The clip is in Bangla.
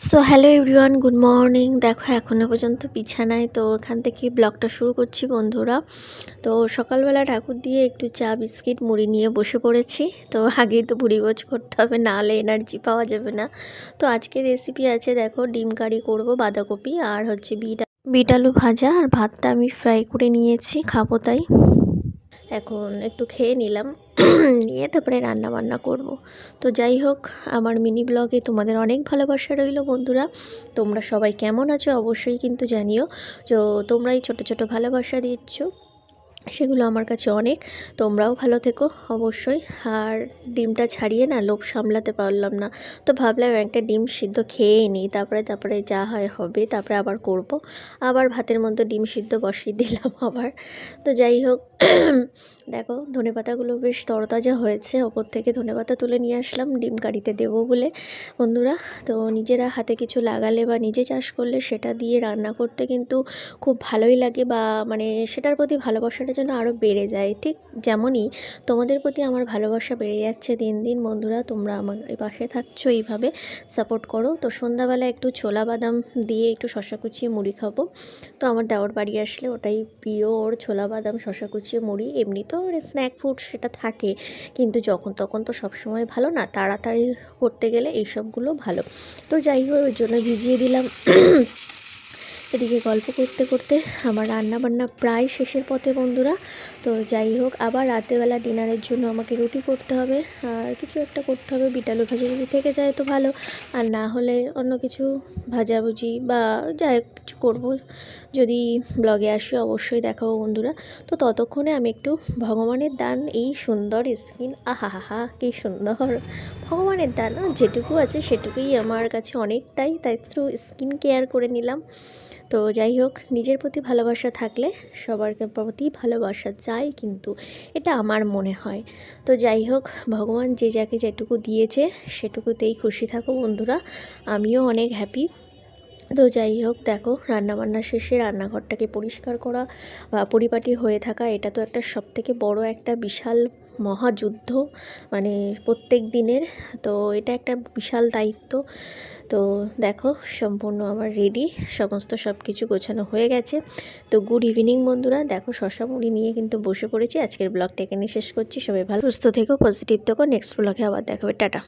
So hello everyone, good morning. দেখো এখনও পর্যন্ত বিছানায়, তো এখান থেকে ব্লগটা শুরু করছি বন্ধুরা। তো সকালবেলা ঠাকুর দিয়ে একটু চা বিস্কিট মুড়ি নিয়ে বসে পড়েছি। তো আগেই তো ভুড়িভোজ করতে হবে, নাহলে এনার্জি পাওয়া যাবে না। তো আজকের রেসিপি আছে, দেখো ডিম কারি করব, বাঁধাকপি আর হচ্ছে বিট আলু ভাজা, আর ভাতটা আমি ফ্রাই করে নিয়েছি, খাবো তাই। এখন একটু খেয়ে নিলাম, নিয়ে তারপরে রান্না বান্না করব। তো যাই হোক, আমার মিনি ব্লগে তোমাদের অনেক ভালোবাসা রইল বন্ধুরা। তোমরা সবাই কেমন আছো অবশ্যই কিন্তু জানিও। তো তোমরা এই ছোটো ছোটো ভালোবাসা দিচ্ছ, সেগুলো আমার কাছে অনেক। তোমরাও ভালো থেকো অবশ্যই। আর ডিমটা ছাড়িয়ে না লোভ সামলাতে পারলাম না, তো ভাবলাম একটা ডিম সিদ্ধ খেয়েই নিই, তারপরে যা হয় হবে, তারপরে আবার করব। আবার ভাতের মধ্যে ডিম সিদ্ধ বসিয়ে দিলাম আবার। তো যাই হোক, দেখো ধনেপাতাগুলো বেশ তরতাজা হয়েছে, ওপর থেকে ধনেপাতা তুলে নিয়ে আসলাম ডিম কারিতে দেবো বলে বন্ধুরা। তো নিজেরা হাতে কিছু লাগালে বা নিজে চাষ করলে সেটা দিয়ে রান্না করতে কিন্তু খুব ভালোই লাগে, বা মানে সেটার প্রতি ভালোবাসাটা যেন আরও বেড়ে যায়। ঠিক যেমনই তোমাদের প্রতি আমার ভালোবাসা বেড়ে যাচ্ছে দিন দিন বন্ধুরা। তোমরা আমার পাশে থাকছো, এইভাবে সাপোর্ট করো। তো সন্ধ্যাবেলা একটু ছোলা বাদাম দিয়ে একটু শশা কুচিয়ে মুড়ি খাবো। তো আমার দেওর বাড়ি আসলে ওটাই প্রিয়, ওর ছোলা বাদাম শশা কুচিয়ে মুড়ি। এমনি তো ওর স্ন্যাক ফুড সেটা থাকে, কিন্তু যখন তখন তো সবসময় ভালো না, তাড়াতাড়ি করতে গেলে এইসবগুলো ভালো। তো যাই হোক, ওই জন্য ভিজিয়ে দিলাম। এদিকে গল্প করতে করতে আমার রান্না বান্না প্রায় শেষের পথে বন্ধুরা। তো যাই হোক, আবার রাতেরবেলা ডিনারের জন্য আমাকে রুটি করতে হবে, আর কিছু একটা করতে হবে। বিট আলু ভাজা যদি থেকে যায় তো ভালো, আর না হলে অন্য কিছু ভাজাভুজি বা যাই হোক কিছু করবো। যদি ব্লগে আসি অবশ্যই দেখাবো বন্ধুরা। তো ততক্ষণে আমি একটু ভগবানের দান, এই সুন্দর স্কিন, আহা হা হা কী সুন্দর ভগবানের দান, যেটুকু আছে সেটুকুই আমার কাছে অনেকটাই, তাই একটু স্কিন কেয়ার করে নিলাম। তো যাই হোক, নিজের প্রতি ভালোবাসা থাকলে সবার প্রতি ভালোবাসা চাই, কিন্তু এটা আমার মনে হয়। তো যাই হোক, ভগবান যে যাকে যেটুকু দিয়েছে সেটুকুতেই খুশি থাকো বন্ধুরা, আমিও অনেক হ্যাপি। তো যাই হোক, দেখো রান্নাবান্না শেষে রান্নাঘরটাকে পরিষ্কার করা বা পরিপাটি হয়ে থাকা, এটা তো একটা সবথেকে বড় একটা বিশাল মহাযুদ্ধ, মানে প্রত্যেক দিনের। তো এটা একটা বিশাল দায়িত্ব। তো দেখো সম্পূর্ণ আমার রেডি, সমস্ত সব কিছু গোছানো হয়ে গেছে। তো গুড ইভিনিং বন্ধুরা, দেখো শশা মুড়ি নিয়ে কিন্তু বসে পড়েছি। আজকের ব্লগটা এখানে শেষ করছি। সবাই ভালো সুস্থ থেকো, পজিটিভ থেকো। নেক্সট ব্লগে আবার দেখাবে, টাটা।